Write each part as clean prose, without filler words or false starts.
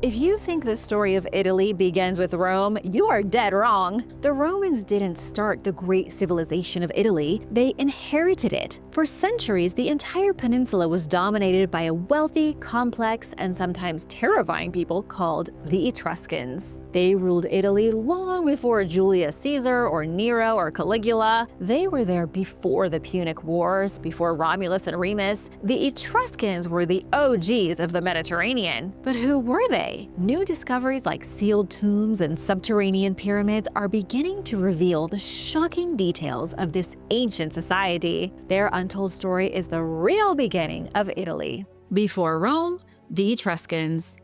If you think the story of Italy begins with Rome, you are dead wrong. The Romans didn't start the great civilization of Italy, they inherited it. For centuries, the entire peninsula was dominated by a wealthy, complex, and sometimes terrifying people called the Etruscans. They ruled Italy long before Julius Caesar or Nero or Caligula. They were there before the Punic Wars, before Romulus and Remus. The Etruscans were the OGs of the Mediterranean. But who were they? New discoveries like sealed tombs and subterranean pyramids are beginning to reveal the shocking details of this ancient society. Their untold story is the real beginning of Italy. Before Rome, the Etruscans.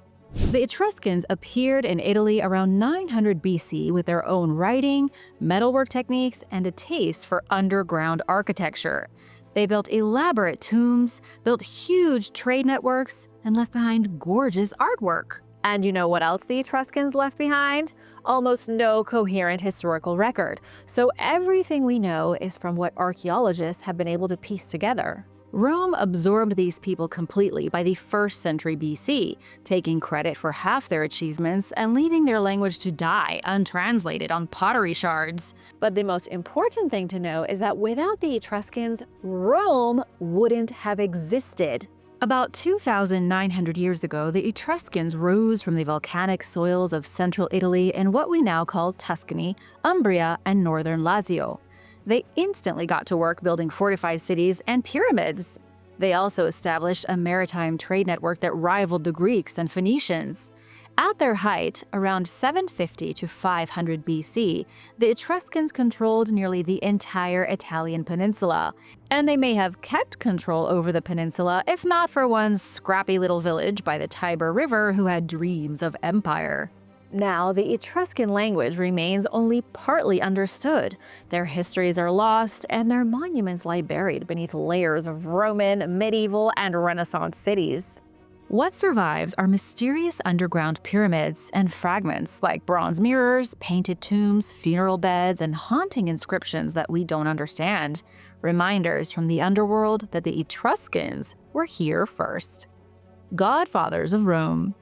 The Etruscans appeared in Italy around 900 BC with their own writing, metalwork techniques, and a taste for underground architecture. They built elaborate tombs, built huge trade networks, and left behind gorgeous artwork. And you know what else the Etruscans left behind? Almost no coherent historical record. So everything we know is from what archaeologists have been able to piece together. Rome absorbed these people completely by the 1st century BC, taking credit for half their achievements and leaving their language to die untranslated on pottery shards. But the most important thing to know is that without the Etruscans, Rome wouldn't have existed. About 2,900 years ago, the Etruscans rose from the volcanic soils of central Italy in what we now call Tuscany, Umbria, and northern Lazio. They instantly got to work building fortified cities and pyramids. They also established a maritime trade network that rivaled the Greeks and Phoenicians. At their height, around 750 to 500 BC, the Etruscans controlled nearly the entire Italian peninsula, and they may have kept control over the peninsula if not for one scrappy little village by the Tiber River who had dreams of empire. Now, the Etruscan language remains only partly understood. Their histories are lost, and their monuments lie buried beneath layers of Roman, medieval, and Renaissance cities. What survives are mysterious underground pyramids and fragments like bronze mirrors, painted tombs, funeral beds, and haunting inscriptions that we don't understand. Reminders from the underworld that the Etruscans were here first. Godfathers of Rome.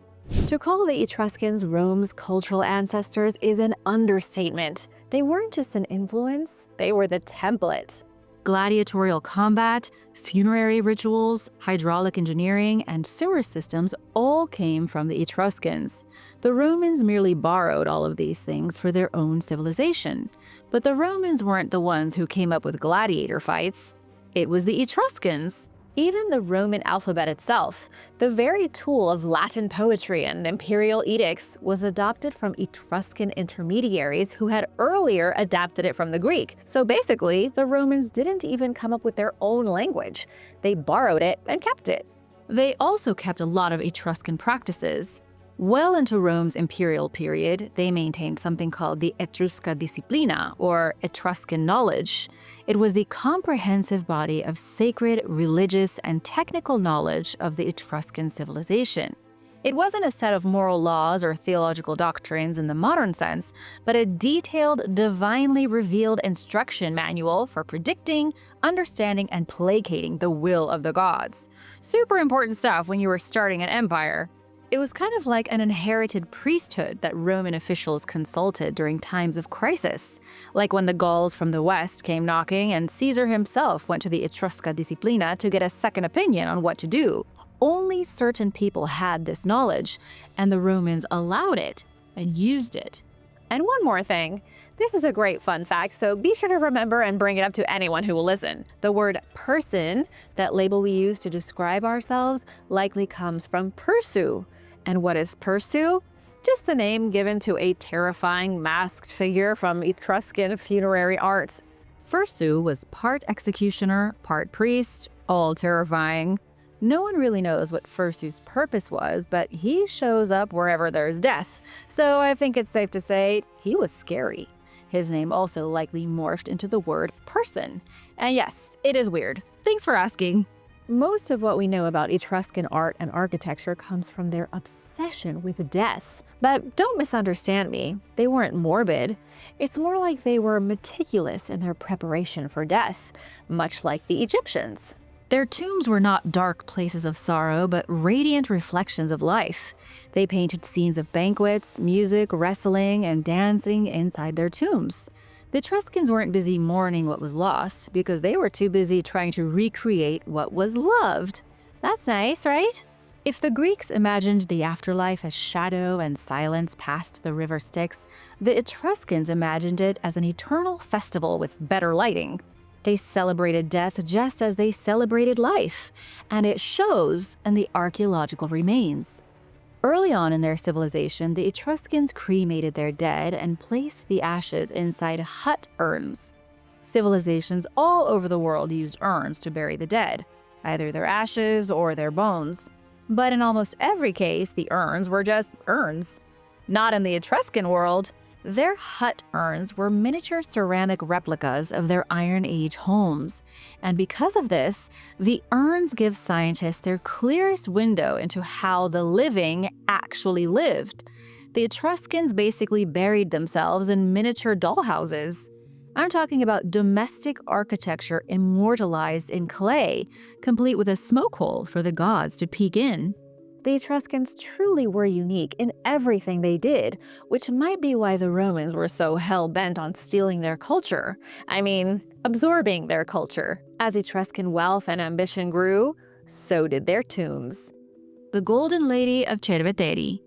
To call the Etruscans Rome's cultural ancestors is an understatement. They weren't just an influence, they were the template. Gladiatorial combat, funerary rituals, hydraulic engineering, and sewer systems all came from the Etruscans. The Romans merely borrowed all of these things for their own civilization. But the Romans weren't the ones who came up with gladiator fights. It was the Etruscans. Even the Roman alphabet itself, the very tool of Latin poetry and imperial edicts, was adopted from Etruscan intermediaries who had earlier adapted it from the Greek. So basically, the Romans didn't even come up with their own language. They borrowed it and kept it. They also kept a lot of Etruscan practices. Well into Rome's imperial period, they maintained something called the Etrusca disciplina, or Etruscan knowledge. It was the comprehensive body of sacred, religious, and technical knowledge of the Etruscan civilization. It wasn't a set of moral laws or theological doctrines in the modern sense, but a detailed, divinely revealed instruction manual for predicting, understanding, and placating the will of the gods. Super important stuff when you were starting an empire. It was kind of like an inherited priesthood that Roman officials consulted during times of crisis, like when the Gauls from the west came knocking and Caesar himself went to the Etrusca disciplina to get a second opinion on what to do. Only certain people had this knowledge, and the Romans allowed it and used it. And one more thing. This is a great fun fact, so be sure to remember and bring it up to anyone who will listen. The word person, that label we use to describe ourselves, likely comes from Persu. And what is Persu? Just the name given to a terrifying masked figure from Etruscan funerary art. Persu was part executioner, part priest, all terrifying. No one really knows what Persu's purpose was, but he shows up wherever there's death. So I think it's safe to say he was scary. His name also likely morphed into the word person. And yes, it is weird. Thanks for asking. Most of what we know about Etruscan art and architecture comes from their obsession with death. But don't misunderstand me, they weren't morbid. It's more like they were meticulous in their preparation for death, much like the Egyptians. Their tombs were not dark places of sorrow, but radiant reflections of life. They painted scenes of banquets, music, wrestling, and dancing inside their tombs. The Etruscans weren't busy mourning what was lost because they were too busy trying to recreate what was loved. That's nice, right? If the Greeks imagined the afterlife as shadow and silence past the river Styx, the Etruscans imagined it as an eternal festival with better lighting. They celebrated death just as they celebrated life, and it shows in the archaeological remains. Early on in their civilization, the Etruscans cremated their dead and placed the ashes inside hut urns. Civilizations all over the world used urns to bury the dead, either their ashes or their bones. But in almost every case, the urns were just urns. Not in the Etruscan world. Their hut urns were miniature ceramic replicas of their Iron Age homes. And because of this, the urns give scientists their clearest window into how the living actually lived. The Etruscans basically buried themselves in miniature dollhouses. I'm talking about domestic architecture immortalized in clay, complete with a smoke hole for the gods to peek in. The Etruscans truly were unique in everything they did, which might be why the Romans were so hell-bent on stealing their culture. I mean, absorbing their culture. As Etruscan wealth and ambition grew, so did their tombs. The Golden Lady of Cerveteri.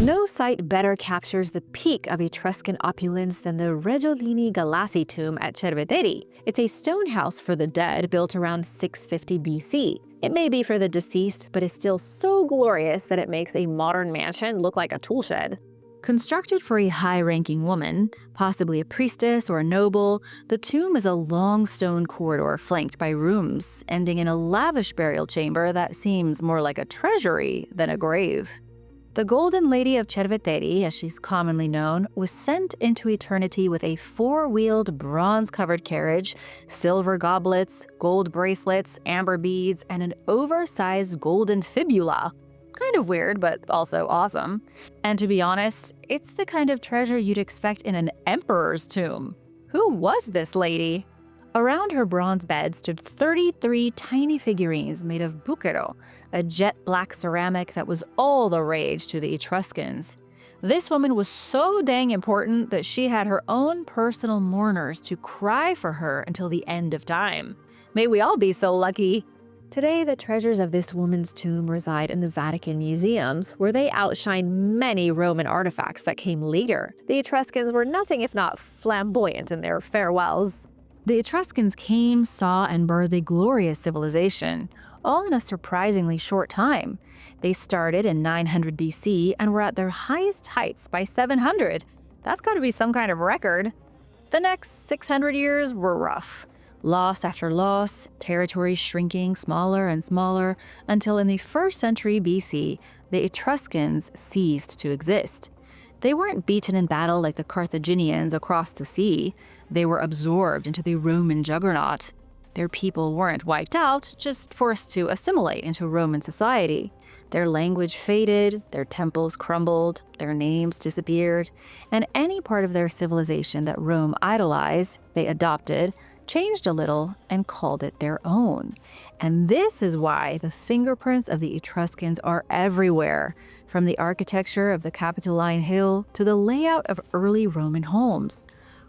No site better captures the peak of Etruscan opulence than the Reggiolini Galassi tomb at Cerveteri. It's a stone house for the dead built around 650 BC. It may be for the deceased, but is still so glorious that it makes a modern mansion look like a tool shed. Constructed for a high-ranking woman, possibly a priestess or a noble, the tomb is a long stone corridor flanked by rooms, ending in a lavish burial chamber that seems more like a treasury than a grave. The Golden Lady of Cerveteri, as she's commonly known, was sent into eternity with a four-wheeled bronze-covered carriage, silver goblets, gold bracelets, amber beads, and an oversized golden fibula. Kind of weird, but also awesome. And to be honest, it's the kind of treasure you'd expect in an emperor's tomb. Who was this lady? Around her bronze bed stood 33 tiny figurines made of bucero, a jet-black ceramic that was all the rage to the Etruscans. This woman was so dang important that she had her own personal mourners to cry for her until the end of time. May we all be so lucky! Today, the treasures of this woman's tomb reside in the Vatican museums, where they outshine many Roman artifacts that came later. The Etruscans were nothing if not flamboyant in their farewells. The Etruscans came, saw, and birthed a glorious civilization, all in a surprisingly short time. They started in 900 BC and were at their highest heights by 700. That's got to be some kind of record. The next 600 years were rough. Loss after loss, territories shrinking smaller and smaller, until in the 1st century BC, the Etruscans ceased to exist. They weren't beaten in battle like the Carthaginians across the sea. They were absorbed into the Roman juggernaut. Their people weren't wiped out, just forced to assimilate into Roman society. Their language faded, their temples crumbled, their names disappeared, and any part of their civilization that Rome idolized, they adopted, changed a little, and called it their own. And this is why the fingerprints of the Etruscans are everywhere, from the architecture of the Capitoline Hill to the layout of early Roman homes.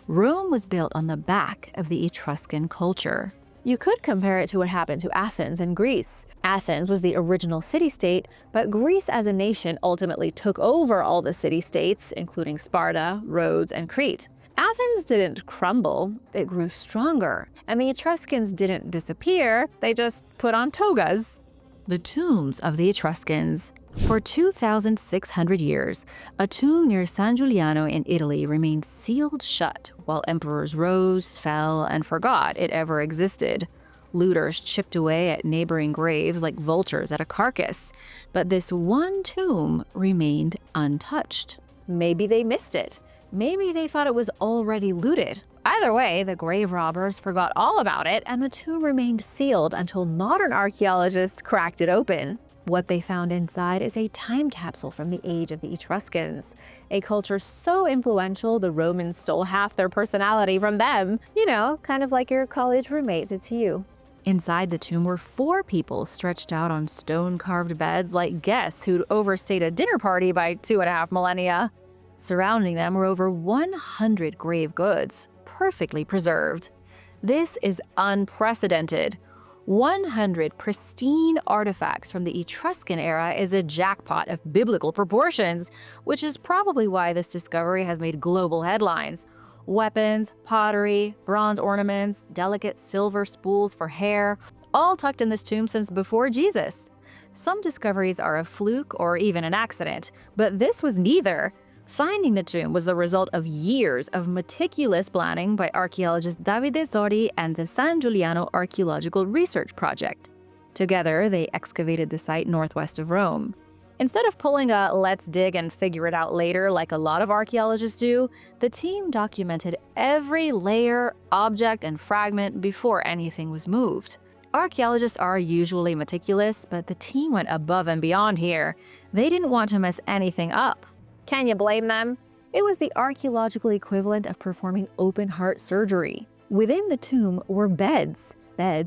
Rome was built on the back of the Etruscan culture. You could compare it to what happened to Athens and Greece. Athens was the original city-state, but Greece as a nation ultimately took over all the city-states, including Sparta, Rhodes, and Crete. Athens didn't crumble, it grew stronger, and the Etruscans didn't disappear, they just put on togas. The tombs of the Etruscans. For 2,600 years, a tomb near San Giuliano in Italy remained sealed shut while emperors rose, fell, and forgot it ever existed. Looters chipped away at neighboring graves like vultures at a carcass, but this one tomb remained untouched. Maybe they missed it. Maybe they thought it was already looted. Either way, the grave robbers forgot all about it, and the tomb remained sealed until modern archaeologists cracked it open. What they found inside is a time capsule from the age of the Etruscans, a culture so influential the Romans stole half their personality from them. You know, kind of like your college roommate did to you. Inside the tomb were 4 people stretched out on stone-carved beds like guests who'd overstayed a dinner party by 2.5 millennia. Surrounding them were over 100 grave goods, perfectly preserved. This is unprecedented. 100 pristine artifacts from the Etruscan era is a jackpot of biblical proportions, which is probably why this discovery has made global headlines. Weapons, pottery, bronze ornaments, delicate silver spools for hair, all tucked in this tomb since before Jesus. Some discoveries are a fluke or even an accident, but this was neither. Finding the tomb was the result of years of meticulous planning by archaeologist Davide Sori and the San Giuliano Archaeological Research Project. Together, they excavated the site northwest of Rome. Instead of pulling a "let's dig and figure it out later" like a lot of archaeologists do, the team documented every layer, object, and fragment before anything was moved. Archaeologists are usually meticulous, but the team went above and beyond here. They didn't want to mess anything up. Can you blame them? It was the archaeological equivalent of performing open-heart surgery. Within the tomb were beds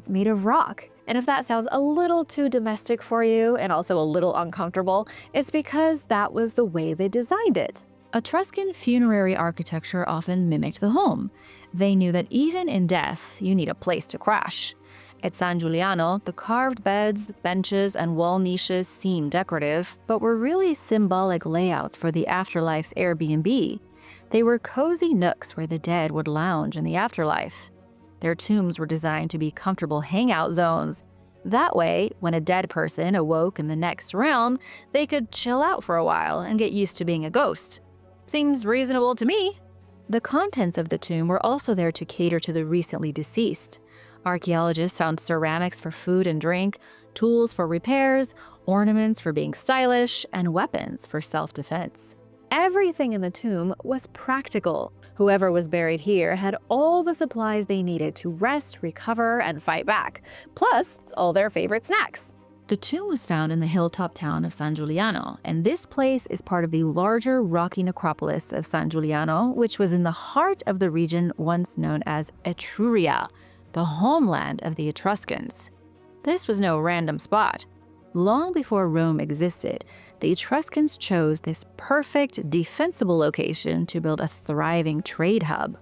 made of rock. And if that sounds a little too domestic for you and also a little uncomfortable, it's because that was the way they designed it. Etruscan funerary architecture often mimicked the home. They knew that even in death, you need a place to crash. At San Giuliano, the carved beds, benches, and wall niches seemed decorative, but were really symbolic layouts for the afterlife's Airbnb. They were cozy nooks where the dead would lounge in the afterlife. Their tombs were designed to be comfortable hangout zones. That way, when a dead person awoke in the next realm, they could chill out for a while and get used to being a ghost. Seems reasonable to me. The contents of the tomb were also there to cater to the recently deceased. Archaeologists found ceramics for food and drink, tools for repairs, ornaments for being stylish, and weapons for self-defense. Everything in the tomb was practical. Whoever was buried here had all the supplies they needed to rest, recover, and fight back, plus all their favorite snacks. The tomb was found in the hilltop town of San Giuliano, and this place is part of the larger rocky necropolis of San Giuliano, which was in the heart of the region once known as Etruria, the homeland of the Etruscans. This was no random spot. Long before Rome existed, the Etruscans chose this perfect, defensible location to build a thriving trade hub.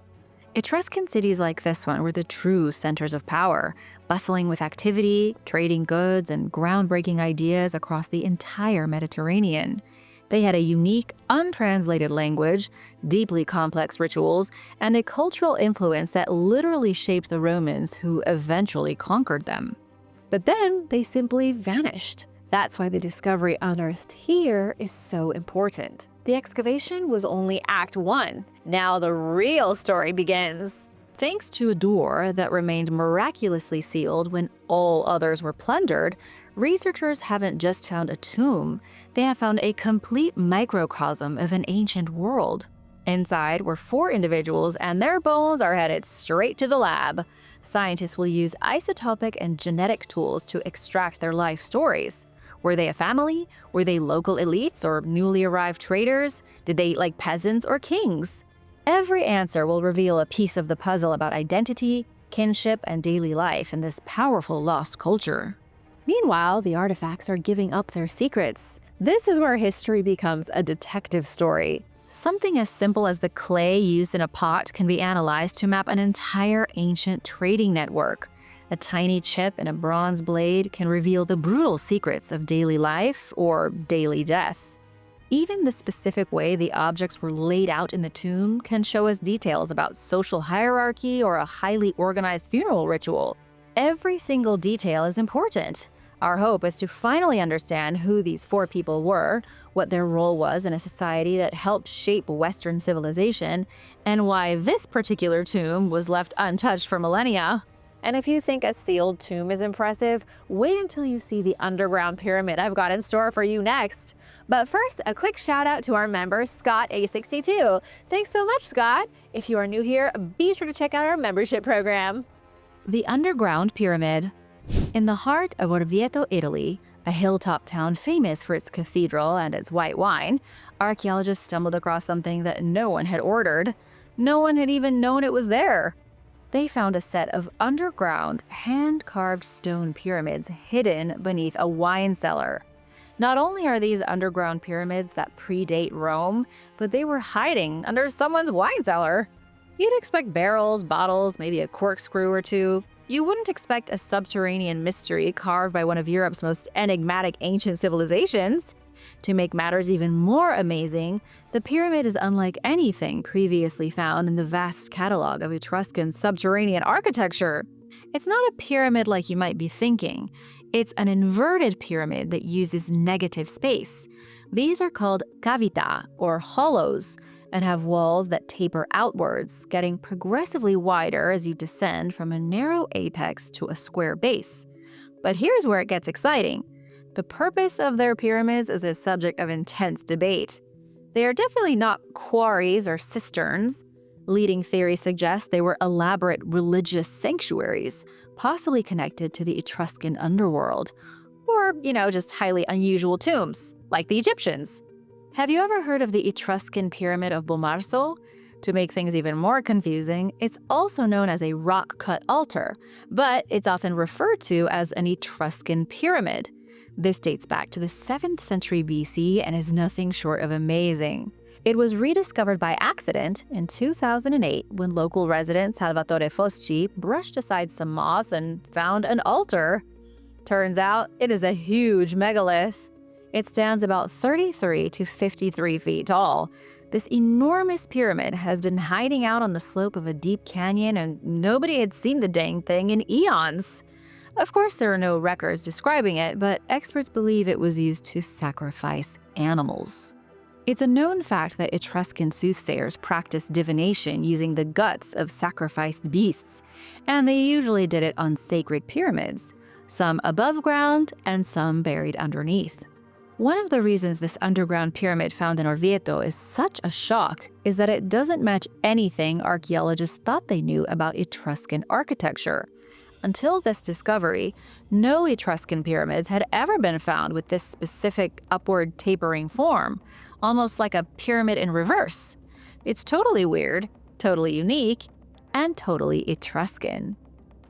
Etruscan cities like this one were the true centers of power, bustling with activity, trading goods, and groundbreaking ideas across the entire Mediterranean. They had a unique, untranslated language, deeply complex rituals, and a cultural influence that literally shaped the Romans who eventually conquered them. But then they simply vanished. That's why the discovery unearthed here is so important. The excavation was only Act 1. Now the real story begins. Thanks to a door that remained miraculously sealed when all others were plundered, researchers haven't just found a tomb, they have found a complete microcosm of an ancient world. Inside were 4 individuals, and their bones are headed straight to the lab. Scientists will use isotopic and genetic tools to extract their life stories. Were they a family? Were they local elites or newly arrived traders? Did they eat like peasants or kings? Every answer will reveal a piece of the puzzle about identity, kinship, and daily life in this powerful lost culture. Meanwhile, the artifacts are giving up their secrets. This is where history becomes a detective story. Something as simple as the clay used in a pot can be analyzed to map an entire ancient trading network. A tiny chip in a bronze blade can reveal the brutal secrets of daily life or daily death. Even the specific way the objects were laid out in the tomb can show us details about social hierarchy or a highly organized funeral ritual. Every single detail is important. Our hope is to finally understand who these 4 people were, what their role was in a society that helped shape Western civilization, and why this particular tomb was left untouched for millennia. And if you think a sealed tomb is impressive, wait until you see the underground pyramid I've got in store for you next. But first, a quick shout out to our member, Scott A62. Thanks so much, Scott. If you are new here, be sure to check out our membership program. The underground pyramid. In the heart of Orvieto, Italy, a hilltop town famous for its cathedral and its white wine, archaeologists stumbled across something that no one had ordered. No one had even known it was there. They found a set of underground, hand-carved stone pyramids hidden beneath a wine cellar. Not only are these underground pyramids that predate Rome, but they were hiding under someone's wine cellar. You'd expect barrels, bottles, maybe a corkscrew or two. You wouldn't expect a subterranean mystery carved by one of Europe's most enigmatic ancient civilizations. To make matters even more amazing, the pyramid is unlike anything previously found in the vast catalog of Etruscan subterranean architecture. It's not a pyramid like you might be thinking. It's an inverted pyramid that uses negative space. These are called cavità, or hollows, and have walls that taper outwards, getting progressively wider as you descend from a narrow apex to a square base. But here's where it gets exciting. The purpose of their pyramids is a subject of intense debate. They are definitely not quarries or cisterns. Leading theories suggest they were elaborate religious sanctuaries, possibly connected to the Etruscan underworld. Or, just highly unusual tombs, like the Egyptians. Have you ever heard of the Etruscan Pyramid of Bomarzo? To make things even more confusing, it's also known as a rock-cut altar, but it's often referred to as an Etruscan pyramid. This dates back to the 7th century BC and is nothing short of amazing. It was rediscovered by accident in 2008 when local resident Salvatore Foschi brushed aside some moss and found an altar. Turns out, it is a huge megalith. It stands about 33 to 53 feet tall. This enormous pyramid has been hiding out on the slope of a deep canyon, and nobody had seen the dang thing in eons. Of course, there are no records describing it, but experts believe it was used to sacrifice animals. It's a known fact that Etruscan soothsayers practiced divination using the guts of sacrificed beasts, and they usually did it on sacred pyramids, some above ground and some buried underneath. One of the reasons this underground pyramid found in Orvieto is such a shock is that it doesn't match anything archaeologists thought they knew about Etruscan architecture. Until this discovery, no Etruscan pyramids had ever been found with this specific upward tapering form, almost like a pyramid in reverse. It's totally weird, totally unique, and totally Etruscan.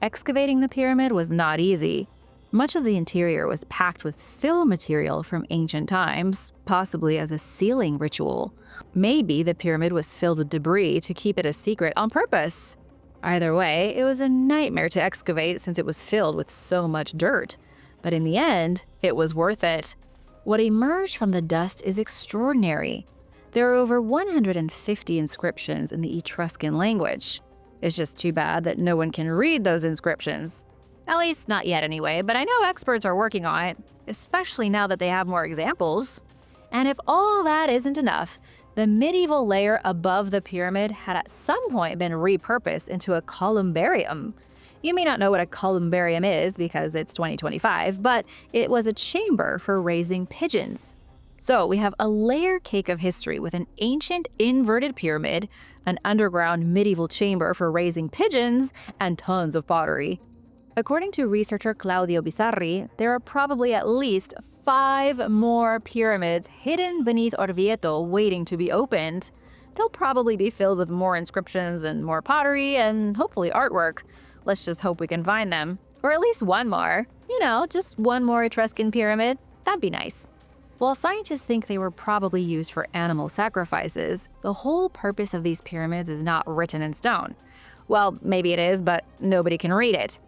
Excavating the pyramid was not easy. Much of the interior was packed with fill material from ancient times, possibly as a sealing ritual. Maybe the pyramid was filled with debris to keep it a secret on purpose. Either way, it was a nightmare to excavate since it was filled with so much dirt. But in the end, it was worth it. What emerged from the dust is extraordinary. There are over 150 inscriptions in the Etruscan language. It's just too bad that no one can read those inscriptions. At least not yet anyway, but I know experts are working on it, especially now that they have more examples. And if all that isn't enough, the medieval layer above the pyramid had at some point been repurposed into a columbarium. You may not know what a columbarium is because it's 2025, but it was a chamber for raising pigeons. So we have a layer cake of history with an ancient inverted pyramid, an underground medieval chamber for raising pigeons, and tons of pottery. According to researcher Claudio Bizzarri, there are probably at least 5 more pyramids hidden beneath Orvieto waiting to be opened. They'll probably be filled with more inscriptions and more pottery and hopefully artwork. Let's just hope we can find them. Or at least one more. Just one more Etruscan pyramid. That'd be nice. While scientists think they were probably used for animal sacrifices, the whole purpose of these pyramids is not written in stone. Well, maybe it is, but nobody can read it.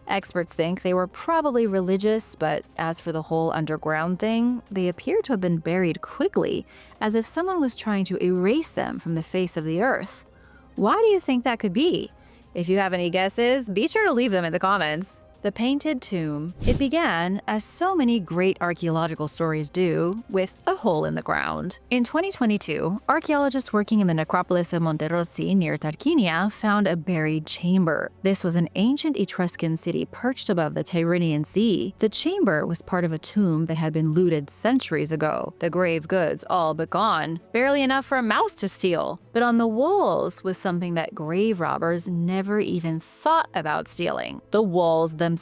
Experts think they were probably religious, but as for the whole underground thing, they appear to have been buried quickly, as if someone was trying to erase them from the face of the earth. Why do you think that could be? If you have any guesses, be sure to leave them in the comments. The Painted Tomb. It began, as so many great archaeological stories do, with a hole in the ground. In 2022, archaeologists working in the necropolis of Monterossi near Tarquinia found a buried chamber. This was an ancient Etruscan city perched above the Tyrrhenian Sea. The chamber was part of a tomb that had been looted centuries ago, the grave goods all but gone, barely enough for a mouse to steal. But on the walls was something that grave robbers never even thought about stealing: the walls themselves.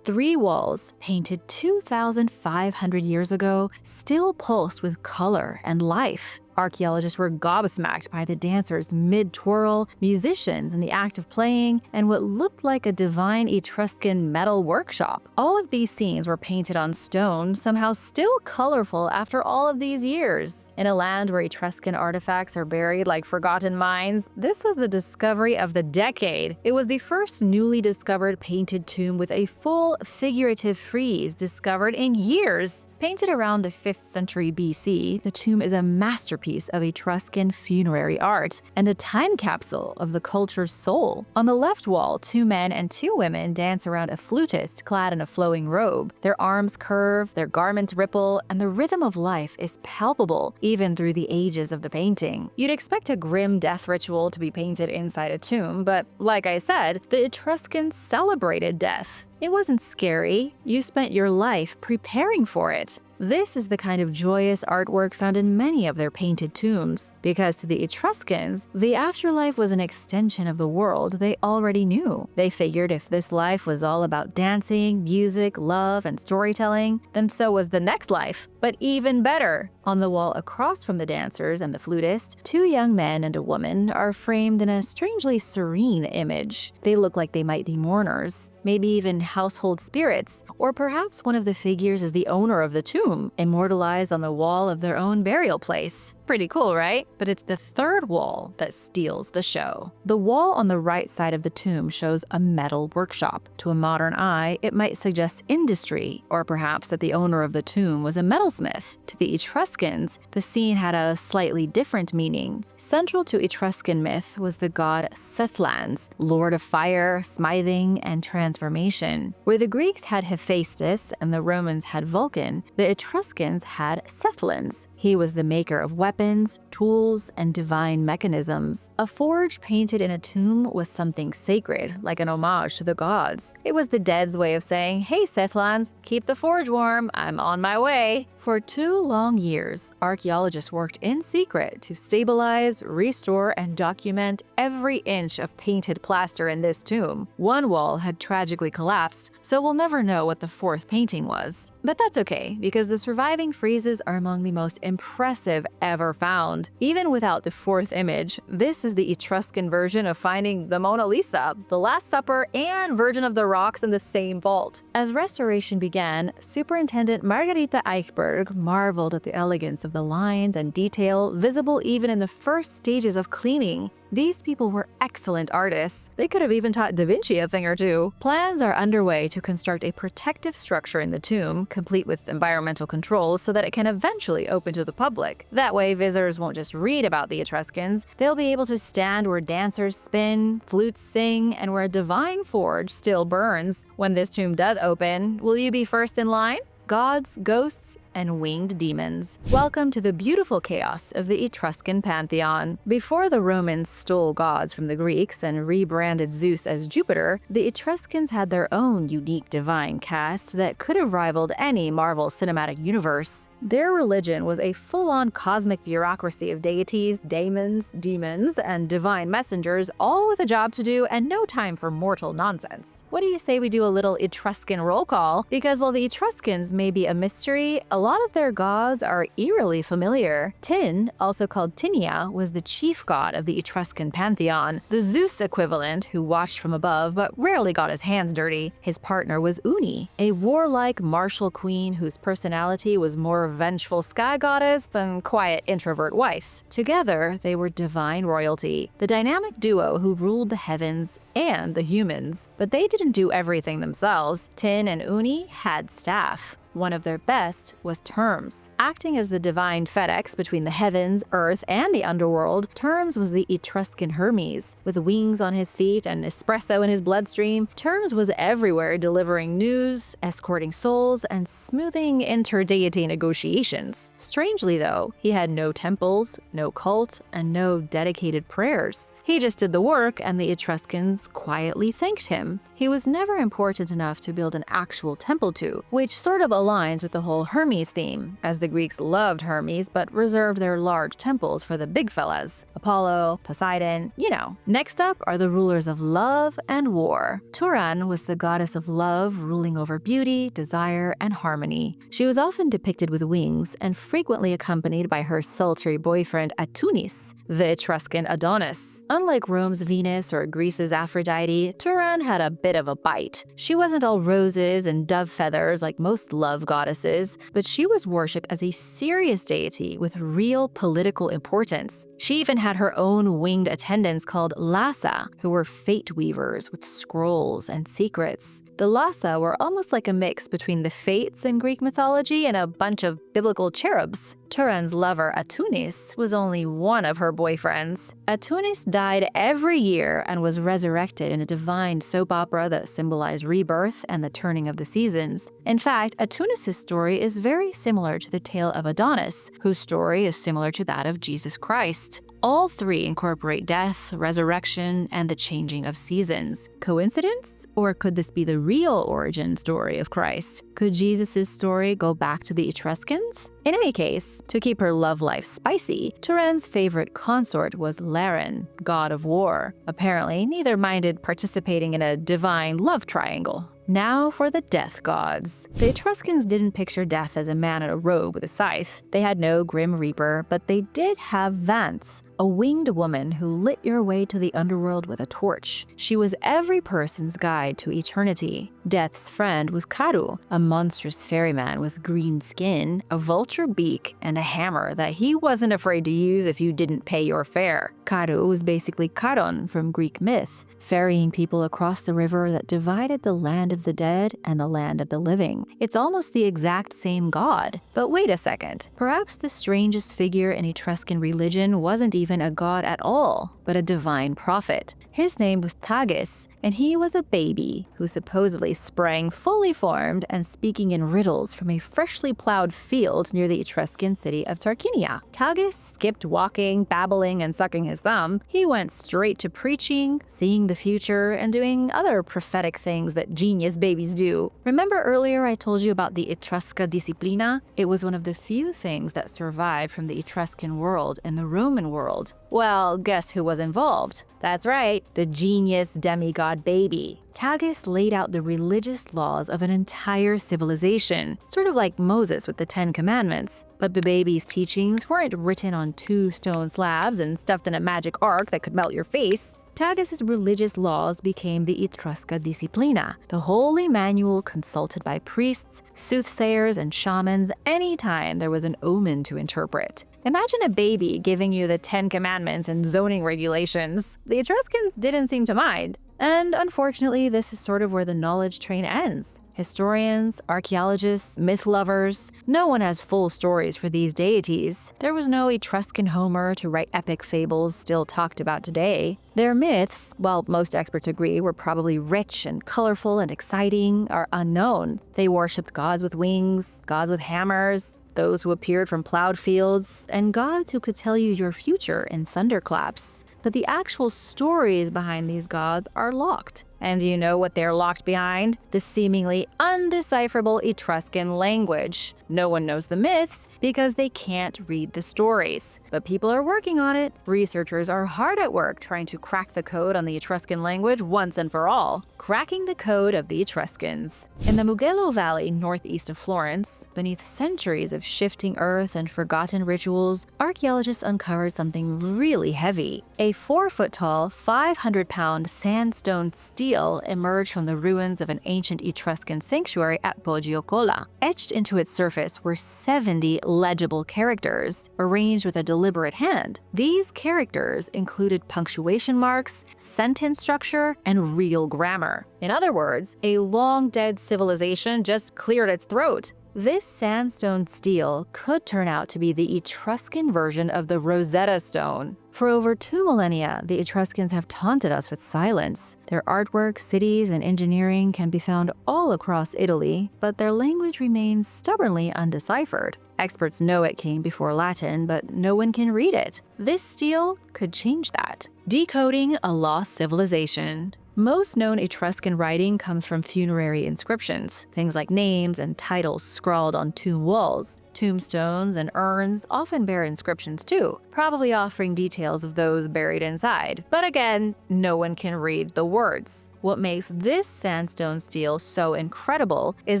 3 walls, painted 2,500 years ago, still pulsed with color and life. Archaeologists were gobsmacked by the dancers mid-twirl, musicians in the act of playing, and what looked like a divine Etruscan metal workshop. All of these scenes were painted on stone, somehow still colorful after all of these years. In a land where Etruscan artifacts are buried like forgotten mines, this was the discovery of the decade. It was the first newly discovered painted tomb with a full figurative frieze discovered in years. Painted around the 5th century BC, the tomb is a masterpiece of Etruscan funerary art and a time capsule of the culture's soul. On the left wall, 2 men and 2 women dance around a flutist clad in a flowing robe. Their arms curve, their garments ripple, and the rhythm of life is palpable even through the ages of the painting. You'd expect a grim death ritual to be painted inside a tomb, but like I said, the Etruscans celebrated death. It wasn't scary. You spent your life preparing for it. This is the kind of joyous artwork found in many of their painted tombs, because to the Etruscans, the afterlife was an extension of the world they already knew. They figured if this life was all about dancing, music, love, and storytelling, then so was the next life, but even better. On the wall across from the dancers and the flutist, 2 young men and a woman are framed in a strangely serene image. They look like they might be mourners, maybe even household spirits, or perhaps one of the figures is the owner of the tomb, immortalized on the wall of their own burial place. Pretty cool, right? But it's the 3rd wall that steals the show. The wall on the right side of the tomb shows a metal workshop. To a modern eye, it might suggest industry, or perhaps that the owner of the tomb was a metalsmith. To the Etruscans, the scene had a slightly different meaning. Central to Etruscan myth was the god Sethlans, lord of fire, smithing, and transformation. Where the Greeks had Hephaestus and the Romans had Vulcan, the Etruscans had Sethlans. He was the maker of weapons, tools, and divine mechanisms. A forge painted in a tomb was something sacred, like an homage to the gods. It was the dead's way of saying, "Hey Sethlans, keep the forge warm, I'm on my way." For 2 long years, archaeologists worked in secret to stabilize, restore, and document every inch of painted plaster in this tomb. One wall had tragically collapsed, so we'll never know what the 4th painting was. But that's okay, because the surviving friezes are among the most impressive ever found. Even without the 4th image, this is the Etruscan version of finding the Mona Lisa, the Last Supper, and Virgin of the Rocks in the same vault. As restoration began, Superintendent Margarita Eichberg marveled at the elegance of the lines and detail visible even in the first stages of cleaning. These people were excellent artists. They could have even taught Da Vinci a thing or two. Plans are underway to construct a protective structure in the tomb, complete with environmental controls so that it can eventually open to the public. That way, visitors won't just read about the Etruscans, they'll be able to stand where dancers spin, flutes sing, and where a divine forge still burns. When this tomb does open, will you be first in line? Gods, ghosts, and winged demons. Welcome to the beautiful chaos of the Etruscan pantheon. Before the Romans stole gods from the Greeks and rebranded Zeus as Jupiter, the Etruscans had their own unique divine cast that could have rivaled any Marvel Cinematic Universe. Their religion was a full-on cosmic bureaucracy of deities, daemons, demons, and divine messengers, all with a job to do and no time for mortal nonsense. What do you say we do a little Etruscan roll call? Because while the Etruscans may be a mystery, a lot of their gods are eerily familiar. Tin, also called Tinia, was the chief god of the Etruscan pantheon, the Zeus equivalent who watched from above but rarely got his hands dirty. His partner was Uni, a warlike martial queen whose personality was more vengeful sky goddess than quiet introvert wife. Together, they were divine royalty, the dynamic duo who ruled the heavens and the humans. But they didn't do everything themselves. Tin and Uni had staff. One of their best was Terms. Acting as the divine FedEx between the heavens, earth, and the underworld, Terms was the Etruscan Hermes. With wings on his feet and espresso in his bloodstream, Terms was everywhere delivering news, escorting souls, and smoothing inter-deity negotiations. Strangely though, he had no temples, no cult, and no dedicated prayers. He just did the work, and the Etruscans quietly thanked him. He was never important enough to build an actual temple to, which sort of aligns with the whole Hermes theme, as the Greeks loved Hermes but reserved their large temples for the big fellas. Apollo, Poseidon, you know. Next up are the rulers of love and war. Turan was the goddess of love, ruling over beauty, desire, and harmony. She was often depicted with wings and frequently accompanied by her sultry boyfriend Atunis, the Etruscan Adonis. Unlike Rome's Venus or Greece's Aphrodite, Turan had a bit of a bite. She wasn't all roses and dove feathers like most love goddesses, but she was worshipped as a serious deity with real political importance. She even had her own winged attendants called Lassa, who were fate weavers with scrolls and secrets. The Lassa were almost like a mix between the Fates in Greek mythology and a bunch of biblical cherubs. Turan's lover, Atunis, was only one of her boyfriends. Atunis died every year and was resurrected in a divine soap opera that symbolized rebirth and the turning of the seasons. In fact, Atunis' story is very similar to the tale of Adonis, whose story is similar to that of Jesus Christ. All three incorporate death, resurrection, and the changing of seasons. Coincidence? Or could this be the real origin story of Christ? Could Jesus' story go back to the Etruscans? In any case, to keep her love life spicy, Turan's favorite consort was Laren, god of war. Apparently, neither minded participating in a divine love triangle. Now for the death gods. The Etruscans didn't picture death as a man in a robe with a scythe. They had no grim reaper, but they did have Vance, a winged woman who lit your way to the underworld with a torch. She was every person's guide to eternity. Death's friend was Karu, a monstrous ferryman with green skin, a vulture beak, and a hammer that he wasn't afraid to use if you didn't pay your fare. Karu was basically Charon from Greek myth, ferrying people across the river that divided the land of the dead and the land of the living. It's almost the exact same god. But wait a second. Perhaps the strangest figure in Etruscan religion wasn't even a god at all, but a divine prophet. His name was Tages, and he was a baby who supposedly sprang fully formed and speaking in riddles from a freshly plowed field near the Etruscan city of Tarquinia. Tages skipped walking, babbling, and sucking his thumb. He went straight to preaching, seeing the future, and doing other prophetic things that genius babies do. Remember earlier I told you about the Etrusca Disciplina? It was one of the few things that survived from the Etruscan world and the Roman world. Well, guess who was involved? That's right, the genius demigod baby. Tages laid out the religious laws of an entire civilization, sort of like Moses with the 10 Commandments. But the baby's teachings weren't written on 2 stone slabs and stuffed in a magic ark that could melt your face. Tages' religious laws became the Etrusca Disciplina, the holy manual consulted by priests, soothsayers, and shamans anytime there was an omen to interpret. Imagine a baby giving you the 10 Commandments and zoning regulations. The Etruscans didn't seem to mind. And unfortunately, this is sort of where the knowledge train ends. Historians, archaeologists, myth lovers, no one has full stories for these deities. There was no Etruscan Homer to write epic fables still talked about today. Their myths, while most experts agree were probably rich and colorful and exciting, are unknown. They worshipped gods with wings, gods with hammers, those who appeared from plowed fields, and gods who could tell you your future in thunderclaps. But the actual stories behind these gods are locked. And you know what they're locked behind? The seemingly undecipherable Etruscan language. No one knows the myths because they can't read the stories. But people are working on it. Researchers are hard at work trying to crack the code on the Etruscan language once and for all. Cracking the code of the Etruscans. In the Mugello Valley, northeast of Florence, beneath centuries of shifting earth and forgotten rituals, archaeologists uncovered something really heavy. A 4-foot-tall, 500-pound sandstone stele emerged from the ruins of an ancient Etruscan sanctuary at Poggiocola. Etched into its surface were 70 legible characters, arranged with a deliberate hand. These characters included punctuation marks, sentence structure, and real grammar. In other words, a long-dead civilization just cleared its throat. This sandstone stele could turn out to be the Etruscan version of the Rosetta Stone. For over 2 millennia, the Etruscans have taunted us with silence. Their artwork, cities, and engineering can be found all across Italy, but their language remains stubbornly undeciphered. Experts know it came before Latin, but no one can read it. This stele could change that. Decoding a lost civilization. Most known Etruscan writing comes from funerary inscriptions, things like names and titles scrawled on tomb walls. Tombstones and urns often bear inscriptions too, probably offering details of those buried inside. But again, no one can read the words. What makes this sandstone stele so incredible is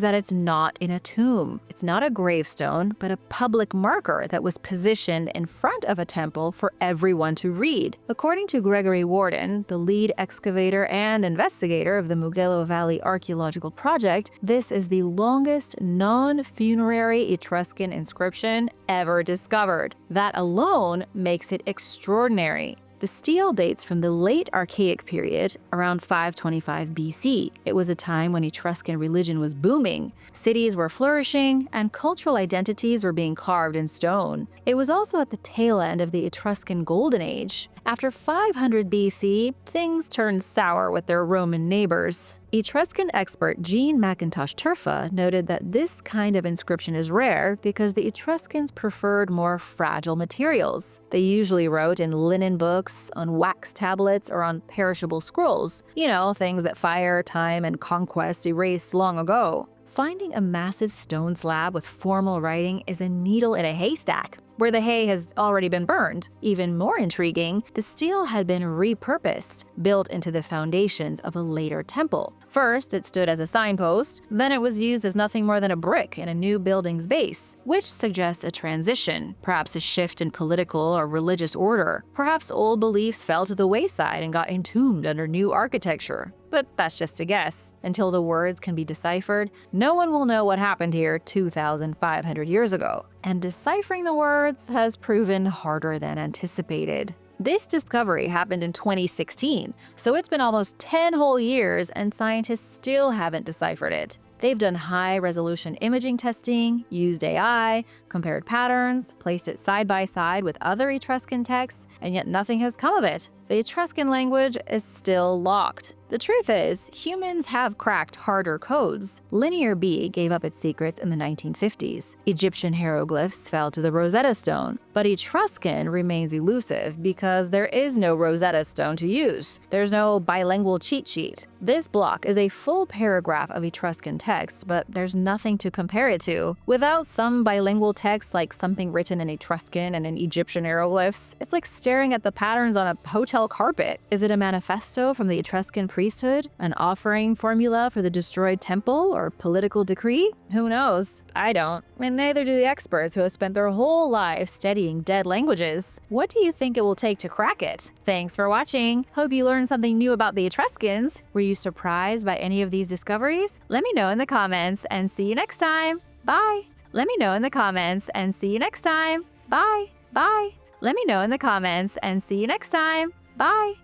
that it's not in a tomb. It's not a gravestone, but a public marker that was positioned in front of a temple for everyone to read. According to Gregory Warden, the lead excavator and investigator of the Mugello Valley Archaeological Project, this is the longest non-funerary Etruscan inscription ever discovered. That alone makes it extraordinary. The stele dates from the late Archaic period, around 525 BC. It was a time when Etruscan religion was booming, cities were flourishing, and cultural identities were being carved in stone. It was also at the tail end of the Etruscan Golden Age. After 500 BC, things turned sour with their Roman neighbors. Etruscan expert Jean McIntosh Turfa noted that this kind of inscription is rare because the Etruscans preferred more fragile materials. They usually wrote in linen books, on wax tablets, or on perishable scrolls. You know, things that fire, time, and conquest erased long ago. Finding a massive stone slab with formal writing is a needle in a haystack, where the hay has already been burned. Even more intriguing, the stele had been repurposed, built into the foundations of a later temple. First, it stood as a signpost, then it was used as nothing more than a brick in a new building's base, which suggests a transition, perhaps a shift in political or religious order. Perhaps old beliefs fell to the wayside and got entombed under new architecture. But that's just a guess. Until the words can be deciphered, no one will know what happened here 2,500 years ago. And deciphering the words has proven harder than anticipated. This discovery happened in 2016, so it's been almost 10 whole years and scientists still haven't deciphered it. They've done high-resolution imaging testing, used AI, compared patterns, placed it side by side with other Etruscan texts, and yet nothing has come of it. The Etruscan language is still locked. The truth is, humans have cracked harder codes. Linear B gave up its secrets in the 1950s. Egyptian hieroglyphs fell to the Rosetta Stone, but Etruscan remains elusive because there is no Rosetta Stone to use. There's no bilingual cheat sheet. This block is a full paragraph of Etruscan text, but there's nothing to compare it to. Without some bilingual text like something written in Etruscan and in Egyptian hieroglyphs, it's like staring at the patterns on a hotel carpet. Is it a manifesto from the Etruscan priesthood? An offering formula for the destroyed temple? Or political decree? Who knows? I don't. And neither do the experts who have spent their whole lives studying dead languages. What do you think it will take to crack it? Thanks for watching. Hope you learned something new about the Etruscans. Were you surprised by any of these discoveries? Let me know in the comments and see you next time. Bye. Let me know in the comments and see you next time. Bye. Bye. Let me know in the comments and see you next time. Bye.